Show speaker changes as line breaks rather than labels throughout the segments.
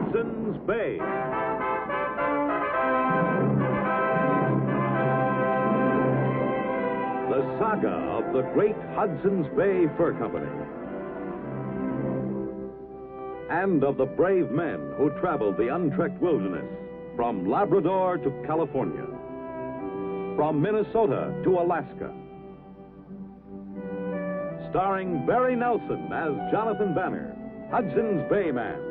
Hudson's Bay. The saga of the great Hudson's Bay Fur Company. And of the brave men who traveled the untrekked wilderness from Labrador to California, from Minnesota to Alaska. Starring Barry Nelson as Jonathan Banner, Hudson's Bay Man.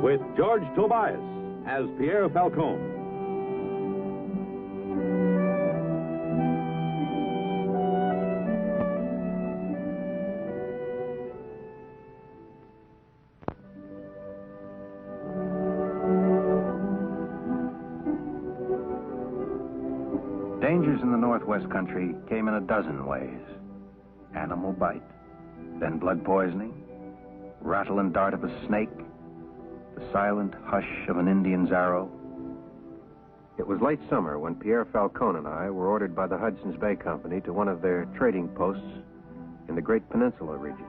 With George Tobias as Pierre Falcone.
Dangers in the Northwest country came in a dozen ways. Animal bite, then blood poisoning, rattle and dart of a snake, the silent hush of an Indian's arrow.
It was late summer when Pierre Falcone and I were ordered by the Hudson's Bay Company to one of their trading posts in the Great Peninsula region.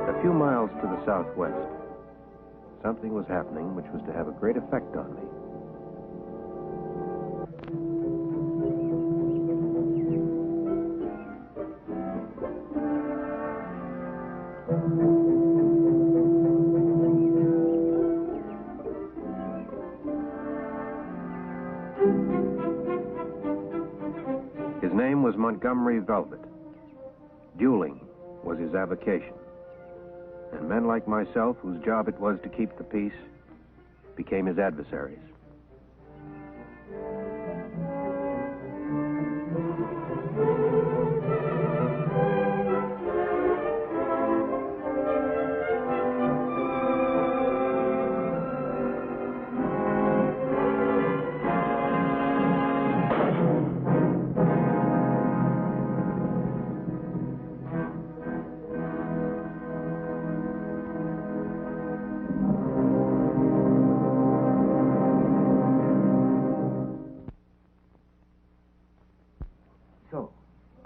A few miles to the southwest, something was happening which was to have a great effect on me. His name was Montgomery Velvet. Dueling was his avocation. And men like myself, whose job it was to keep the peace, became his adversaries.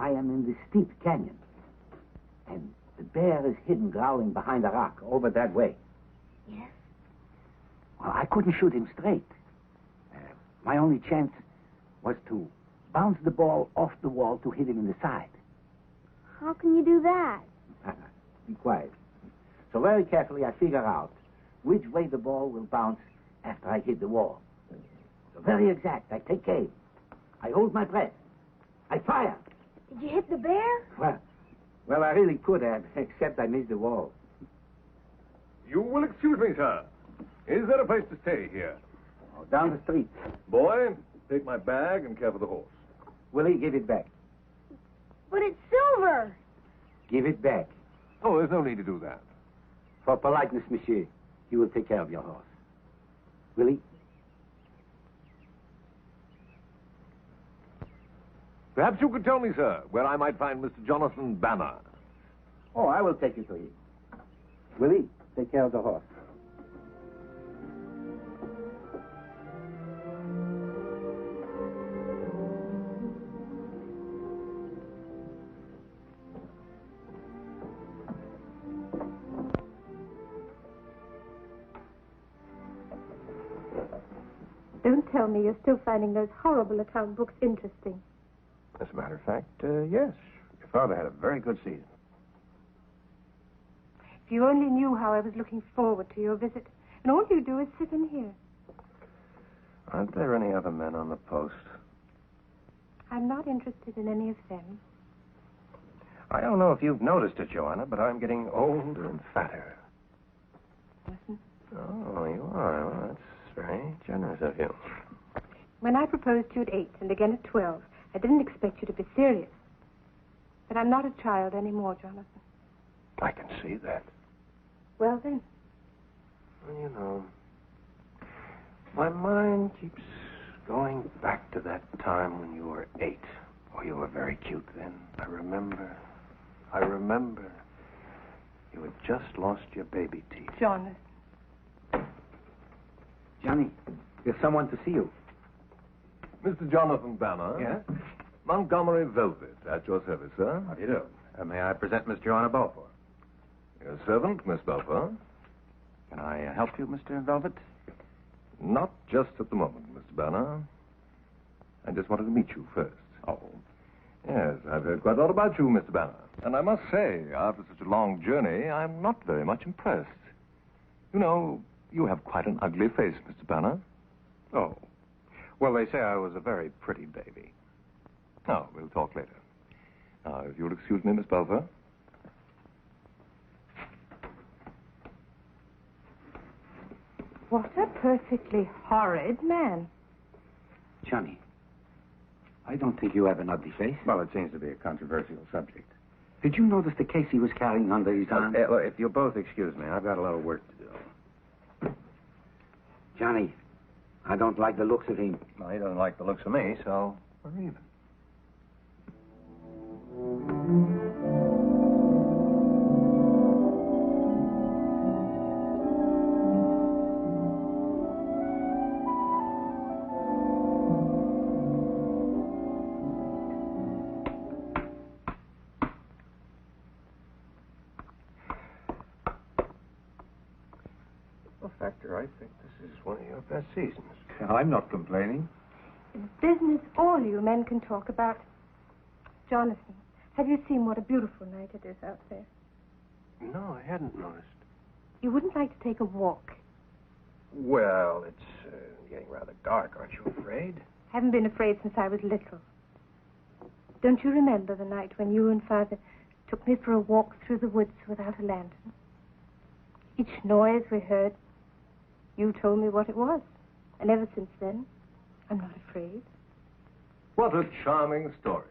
I am in the steep canyon, and the bear is hidden growling behind a rock over that way.
Yes?
Well, I couldn't shoot him straight. My only chance was to bounce the ball off the wall to hit him in the side.
How can you do that?
Be quiet. So very carefully I figure out which way the ball will bounce after I hit the wall. So very exact. I take aim. I hold my breath. I fire.
Did you hit the bear?
Well, I really could have, except I missed the wall.
You will excuse me, sir. Is there a place to stay here?
Oh, down the street.
Boy, take my bag and care for the horse.
Willie, give it back.
But it's silver.
Give it back.
Oh, there's no need to do that.
For politeness, monsieur, you will take care of your horse. Willie?
Perhaps you could tell me, sir, where I might find Mr. Jonathan Banner.
Oh, I will take you to him. Willie, take care of the horse.
Don't tell me you're still finding those horrible account books interesting.
As a matter of fact, yes. Your father had a very good season.
If you only knew how I was looking forward to your visit, and all you do is sit in here.
Aren't there any other men on the post?
I'm not interested in any of them.
I don't know if you've noticed it, Joanna, but I'm getting older and fatter.
Listen.
Oh, you are. Well, that's very generous of you.
When I proposed to you at 8 and again at 12, I didn't expect you to be serious. But I'm not a child anymore, Jonathan.
I can see that.
Well, then,
Well, you know, my mind keeps going back to that time when you were 8. Oh, you were very cute then. I remember. You had just lost your baby teeth.
Jonathan.
Johnny, there's someone to see you.
Mr. Jonathan Banner.
Yes?
Montgomery Velvet, at your service, sir.
How do you do? May I present Miss Joanna Balfour?
Your servant, Miss Balfour.
Can I help you, Mr. Velvet?
Not just at the moment, Mr. Banner. I just wanted to meet you first.
Oh.
Yes, I've heard quite a lot about you, Mr. Banner. And I must say, after such a long journey, I'm not very much impressed. You know, you have quite an ugly face, Mr. Banner.
Oh. Well, they say I was a very pretty baby.
Now, we'll talk later. Now, if you'll excuse me, Miss Balfour.
What a perfectly horrid man.
Johnny, I don't think you have an ugly face.
Well, it seems to be a controversial subject.
Did you notice the case he was carrying under his arm?
Look, if you'll both excuse me, I've got a little work to do.
Johnny, I don't like the looks of him.
Well, he doesn't like the looks of me, so we're even. Well, Factor, I think this is one of your best seasons.
I'm not complaining.
It's business all you men can talk about. Jonathan, have you seen what a beautiful night it is out there?
No, I hadn't noticed.
You wouldn't like to take a walk?
Well, it's getting rather dark, aren't you afraid?
Haven't been afraid since I was little. Don't you remember the night when you and Father took me for a walk through the woods without a lantern? Each noise we heard, you told me what it was. And ever since then, I'm not afraid.
What a charming story.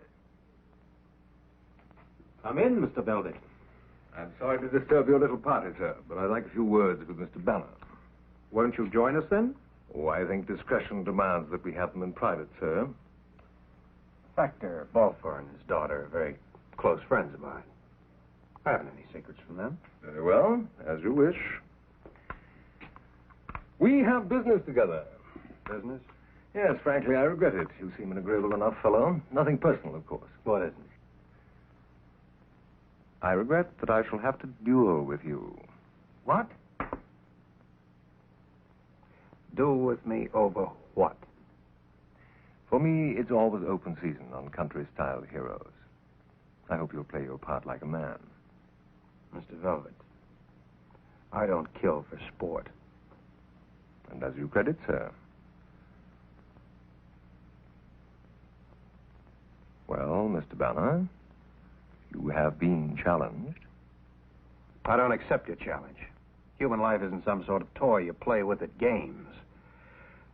Come in, Mr. Velvet.
I'm sorry to disturb your little party, sir, but I'd like a few words with Mr. Banner.
Won't you join us then?
Oh, I think discretion demands that we have them in private, sir.
Factor Balfour and his daughter are very close friends of mine. I haven't any secrets from them.
Very well, as you wish. We have business together.
Business?
Yes, frankly, I regret it. You seem an agreeable enough fellow. Nothing personal, of course.
What isn't?
I regret that I shall have to duel with you.
What? Do with me over what?
For me, it's always open season on country-style heroes. I hope you'll play your part like a man.
Mr. Velvet, I don't kill for sport.
And as you credit, sir. Well, Mr. Banner, you have been challenged.
I don't accept your challenge. Human life isn't some sort of toy you play with at games.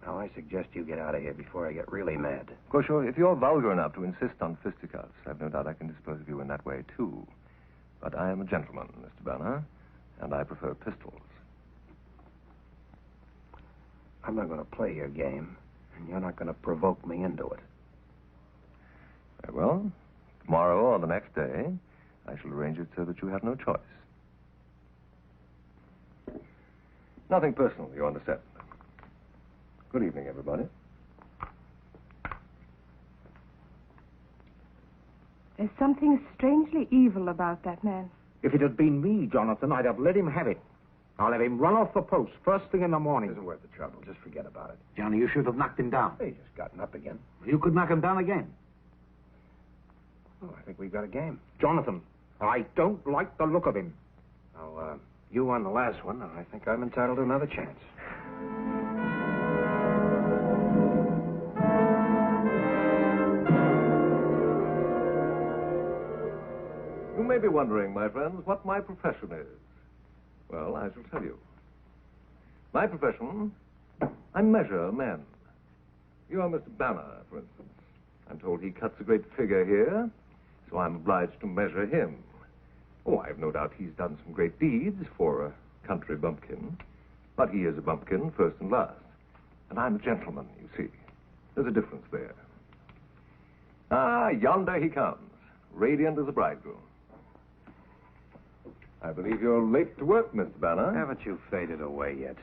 Now, I suggest you get out of here before I get really mad.
Of course, if you're vulgar enough to insist on fisticuffs, I've no doubt I can dispose of you in that way, too. But I am a gentleman, Mr. Banner, and I prefer pistols.
I'm not going to play your game, and you're not going to provoke me into it.
Very well. Tomorrow or the next day, I shall arrange it so that you have no choice. Nothing personal, you understand. Good evening, everybody.
There's something strangely evil about that man.
If it had been me, Jonathan, I'd have let him have it. I'll have him run off the post first thing in the morning.
It isn't worth the trouble. Just forget about it.
Johnny, you should have knocked him down.
Hey, just gotten up again.
You could knock him down again.
Oh, I think we've got a game.
Jonathan, I don't like the look of him.
Now, you won the last one, and I think I'm entitled to another chance.
You may be wondering, my friends, what my profession is. Well, I shall tell you. My profession, I measure men. You are Mr. Banner, for instance. I'm told he cuts a great figure here, so I'm obliged to measure him. Oh, I've no doubt he's done some great deeds for a country bumpkin. But he is a bumpkin, first and last. And I'm a gentleman, you see. There's a difference there. Ah, yonder he comes, radiant as a bridegroom. I believe you're late to work, Mr. Banner.
Haven't you faded away yet?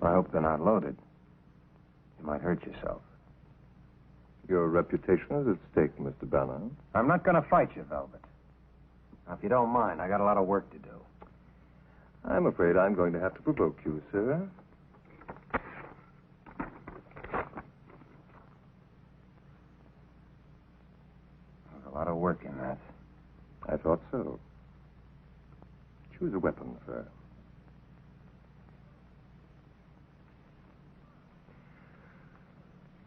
I hope they're not loaded. You might hurt yourself.
Your reputation is at stake, Mr. Banner.
I'm not going to fight you, Velvet. Now, if you don't mind, I got a lot of work to do.
I'm afraid I'm going to have to provoke you, sir.
There's a lot of work in that.
I thought so. Choose a weapon, sir.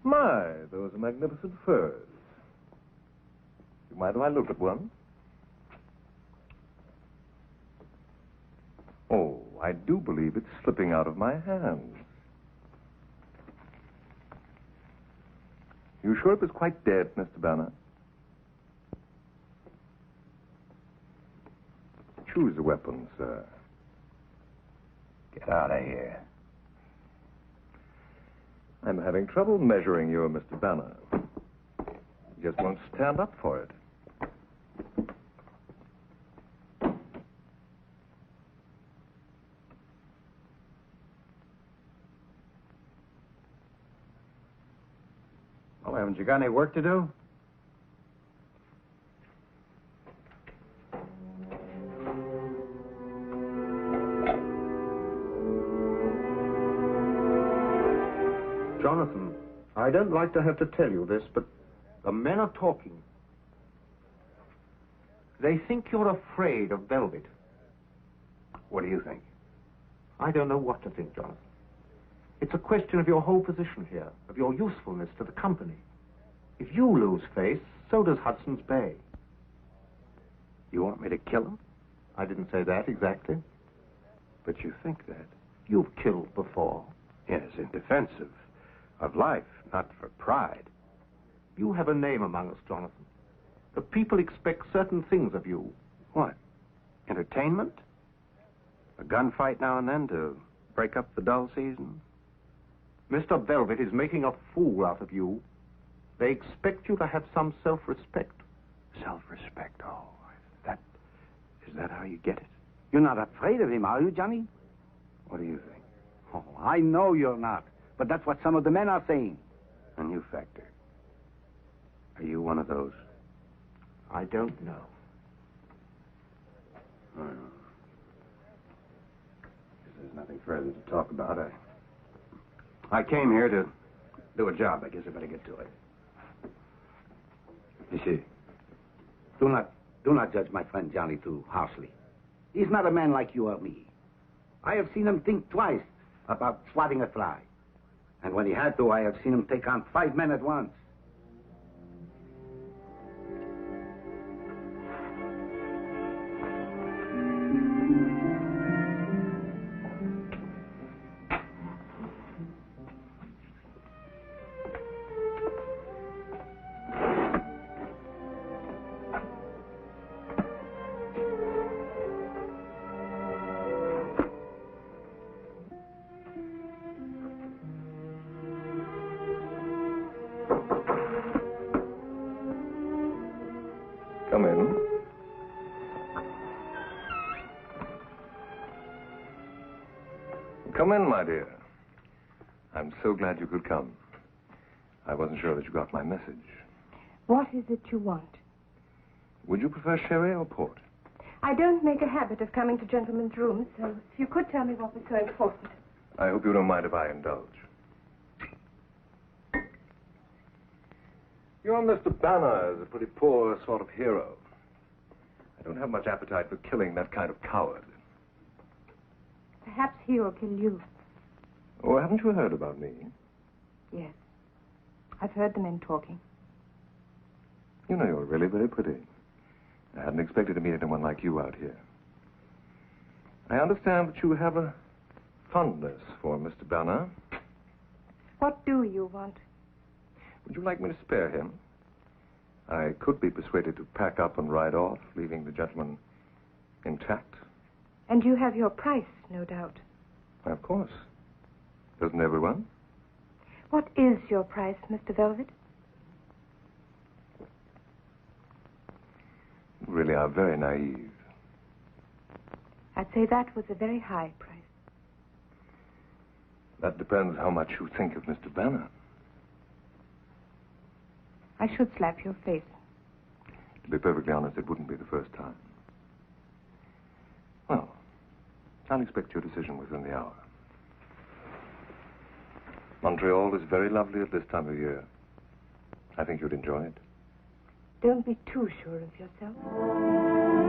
My, those are magnificent furs. You mind if I look at one? Oh, I do believe it's slipping out of my hands. You sure it was quite dead, Mr. Banner? Choose a weapon, sir.
Get out of here.
I'm having trouble measuring you, Mr. Banner. You just won't stand up for it.
Well, haven't you got any work to do?
Jonathan, I don't like to have to tell you this, but the men are talking. They think you're afraid of Velvet.
What do you think?
I don't know what to think, Jonathan. It's a question of your whole position here, of your usefulness to the company. If you lose face, so does Hudson's Bay.
You want me to kill him?
I didn't say that exactly.
But you think that.
You've killed before.
Yes, in defense of life, not for pride.
You have a name among us, Jonathan. The people expect certain things of you.
What? Entertainment? A gunfight now and then to break up the dull season?
Mr. Velvet is making a fool out of you. They expect you to have some self-respect.
Self-respect, oh. Is that how you get it?
You're not afraid of him, are you, Johnny?
What do you think?
Oh, I know you're not. But that's what some of the men are saying.
And you, Factor. Are you one of those?
I don't know.
Oh. Guess there's nothing further to talk about. I came here to do a job. I guess I better get to it. You see.
Do not judge my friend Johnny too harshly. He's not a man like you or me. I have seen him think twice about swatting a fly. And when he had to, I have seen him take on 5 men at once.
Come in. Come in, my dear. I'm so glad you could come. I wasn't sure that you got my message.
What is it you want?
Would you prefer sherry or port?
I don't make a habit of coming to gentlemen's rooms, so if you could tell me what was so important.
I hope you don't mind if I indulge. Your Mr. Banner is a pretty poor sort of hero. I don't have much appetite for killing that kind of coward.
Perhaps he will kill you.
Oh, haven't you heard about me?
Yes. I've heard the men talking.
You know, you're really very pretty. I hadn't expected to meet anyone like you out here. I understand that you have a fondness for Mr. Banner.
What do you want?
Would you like me to spare him? I could be persuaded to pack up and ride off, leaving the gentleman intact.
And you have your price, no doubt.
Of course. Doesn't everyone?
What is your price, Mr. Velvet?
You really are very naive.
I'd say that was a very high price.
That depends how much you think of Mr. Banner.
I should slap your face.
To be perfectly honest, it wouldn't be the first time. Well, I'll expect your decision within the hour. Montreal is very lovely at this time of year. I think you'd enjoy it.
Don't be too sure of yourself.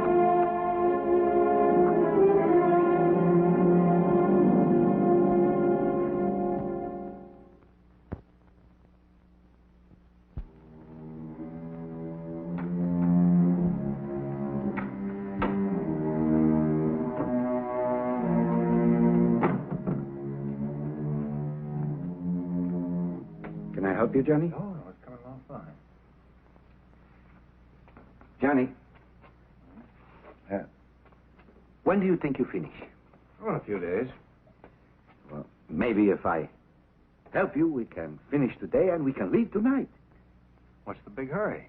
Can I help you, Johnny?
Oh, it's coming along fine.
Johnny,
Yeah.
When do you think you finish?
Oh, in a few days.
Well, maybe if I help you, we can finish today and we can leave tonight.
What's the big hurry?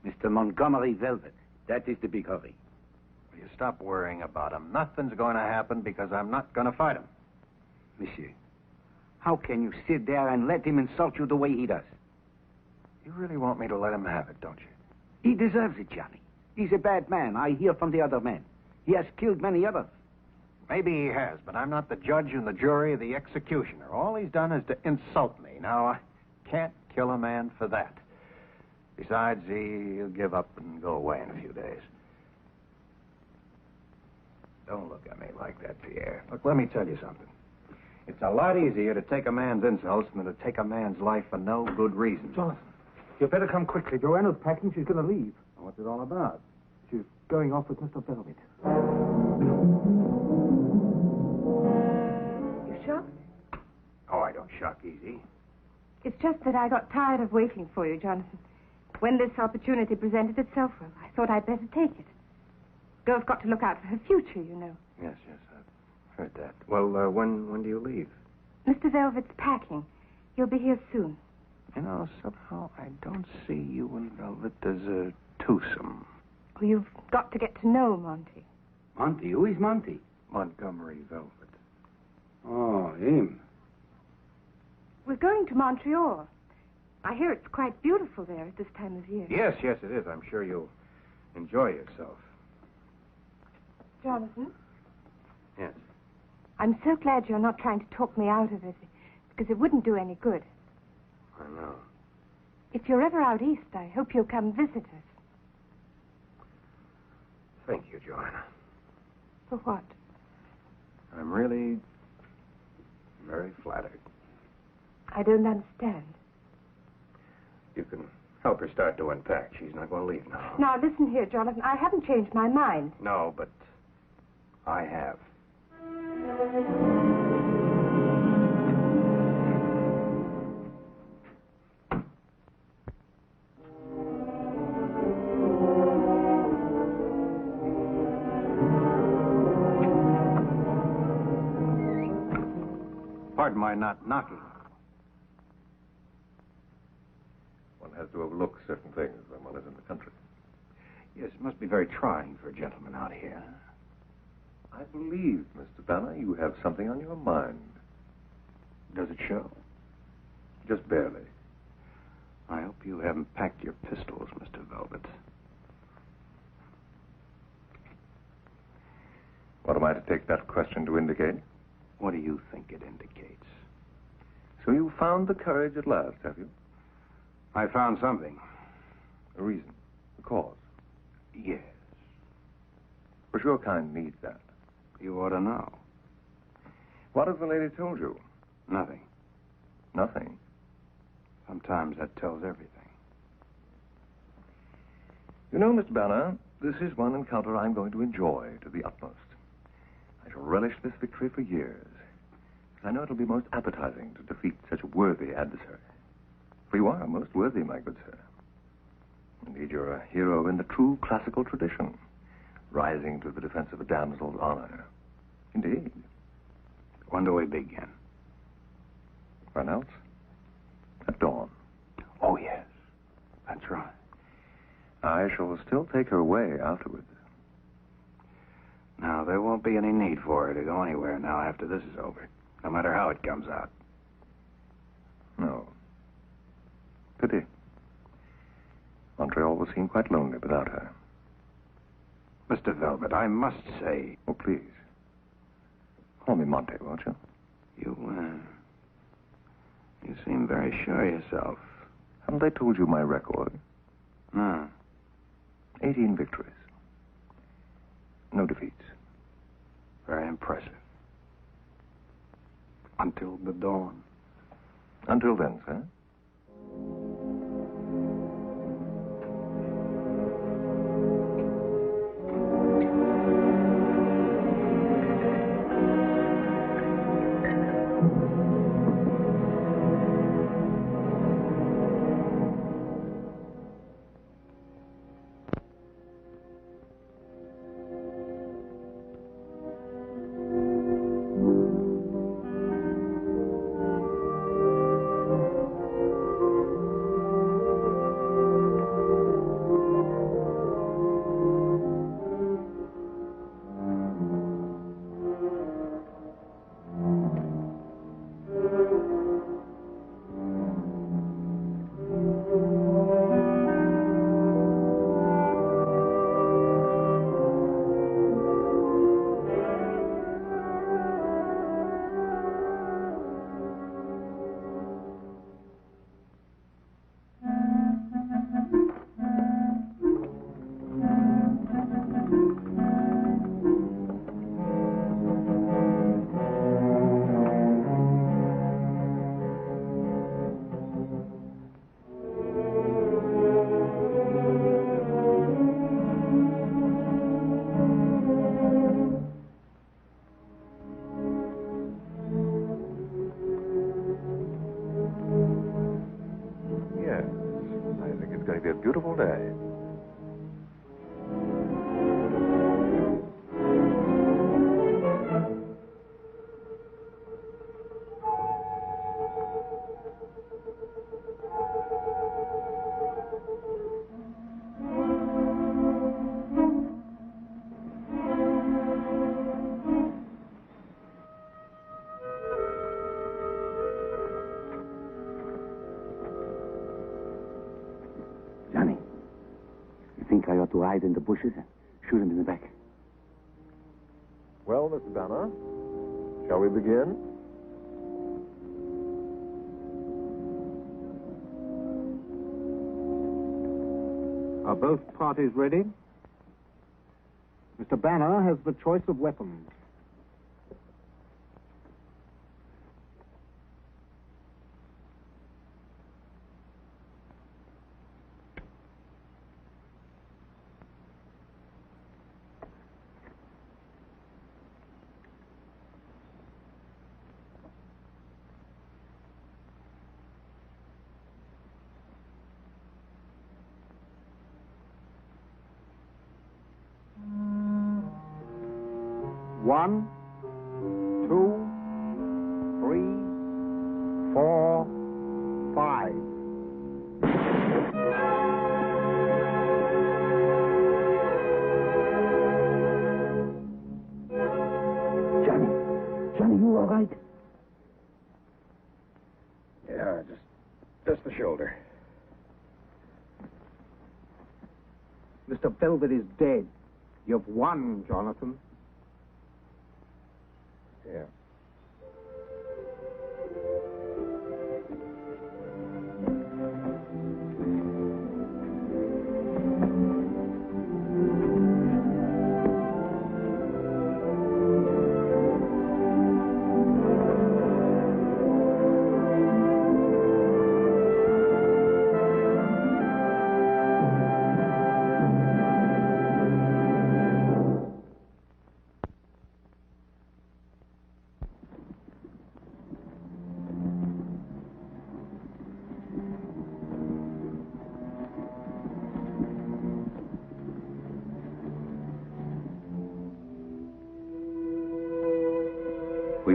Mr. Montgomery Velvet. That is the big hurry.
Will you stop worrying about him? Nothing's going to happen because I'm not going to fight him.
Monsieur, how can you sit there and let him insult you the way he does?
You really want me to let him have it, don't you?
He deserves it, Johnny. He's a bad man. I hear from the other men. He has killed many others.
Maybe he has, but I'm not the judge and the jury or the executioner. All he's done is to insult me. Now, I can't kill a man for that. Besides, he'll give up and go away in a few days. Don't look at me like that, Pierre. Look, let me tell you something. It's a lot easier to take a man's insults than to take a man's life for no good reason.
Jonathan, you better come quickly. Joanna's packing. She's going to leave.
What's it all about?
She's going off with Mr. Velvet.
You shocked?
Oh, I don't shock easy.
It's just that I got tired of waiting for you, Jonathan. When this opportunity presented itself, well, I thought I'd better take it. Girl's got to look out for her future, you know.
Yes, I've heard that. Well, when do you leave?
Mr. Velvet's packing. He'll be here soon.
You know, somehow I don't see you and Velvet as a twosome.
Oh, you've got to get to know Monty.
Monty? Who is Monty?
Montgomery Velvet.
Oh, him.
We're going to Montreal. I hear it's quite beautiful there at this time of year.
Yes, it is. I'm sure you'll enjoy yourself.
Jonathan?
Yes.
I'm so glad you're not trying to talk me out of it, because it wouldn't do any good.
I know.
If you're ever out east, I hope you'll come visit us.
Thank you, Joanna.
For what?
I'm really very flattered.
I don't understand.
You can help her start to unpack. She's not going to leave now.
Now, listen here, Jonathan. I haven't changed my mind.
No, but I have. Pardon my not knocking.
One has to overlook certain things when one is in the country.
Yes, it must be very trying for a gentleman out here.
I believe, Mr. Banner, you have something on your mind.
Does it show?
Just barely.
I hope you haven't packed your pistols, Mr. Velvet.
What am I to take that question to indicate?
What do you think it indicates?
So you found the courage at last, have you?
I found something.
A reason, a cause.
Yes.
For your kind needs that.
You ought to know.
What has the lady told you?
Nothing.
Nothing.
Sometimes that tells everything.
You know, Mr. Banner, this is one encounter I'm going to enjoy to the utmost. I shall relish this victory for years. I know it'll be most appetizing to defeat such a worthy adversary. For you are most worthy, my good sir. Indeed, you're a hero in the true classical tradition, rising to the defense of a damsel's honor. Indeed.
When do we begin?
When else? At dawn.
Oh, yes. That's right.
I shall still take her away afterwards.
Now, there won't be any need for her to go anywhere now after this is over, no matter how it comes out.
No. Pity. Montreal will seem quite lonely without her.
Mr. Velvet, I must say...
Oh, please. Call me Monte, won't you?
You seem very sure of yourself.
Haven't I told you my record?
No.
18 victories. No defeats.
Very impressive. Until the dawn.
Until then, sir. It's going to be a beautiful day.
I ought to hide in the bushes and shoot him in the back.
Well, Mr. Banner, shall we begin?
Are both parties ready? Mr. Banner has the choice of weapons. One, 2, 3, 4, 5.
Johnny, you all right?
Yeah, just the shoulder.
Mr. Velvet is dead. You've won, Jonathan.
Yeah.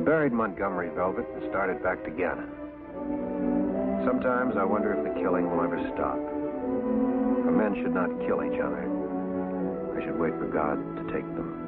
buried Montgomery Velvet and started back to Ghana. Sometimes I wonder if the killing will ever stop. For men should not kill each other. They should wait for God to take them.